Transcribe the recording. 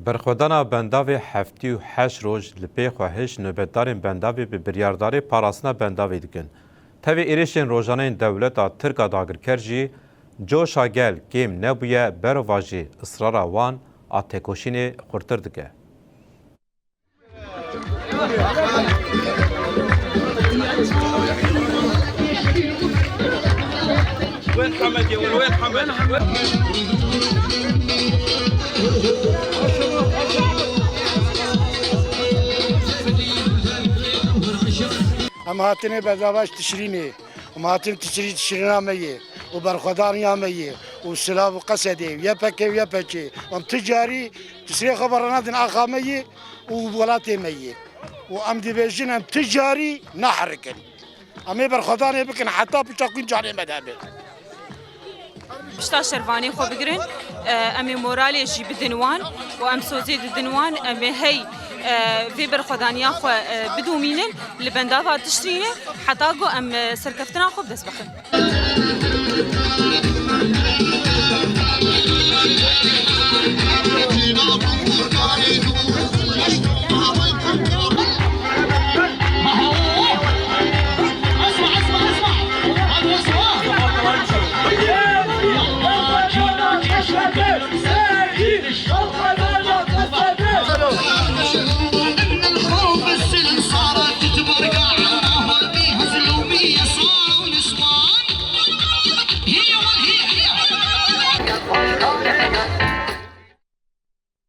برخودانا بنداوی هفتی و 8 روز لپی خواهش نوبتدارین بنداوی به بریارداری پاراسنا بنداوی دکن. تاوی ایریشین روزانه دولتا ترکا داگرکر جی جوشا گل گیم نبویه برواجی اصرارا وان آتکوشین خورتر دکه. وين حمد يا وين حمد؟ هم هاتني بدواش تشريني وما هاتن تشرينا مية وبرخدانيا مية وسلاب وقسدي ويا بكي وام تجاري تشري خبرنا دن اخامية وولاتي مية وام ديفيجن ام تجاري نحركن امي برخداني بكن حتى بتكون جاري مدابل بشتا شرفاني خو بگرن امي مورالي جي بدنوان وام سوزي دنوان امي هي في برخدانيا خو بدومينن لبندافا تشترينه حتى جو ام سركفتنا خو بس بخن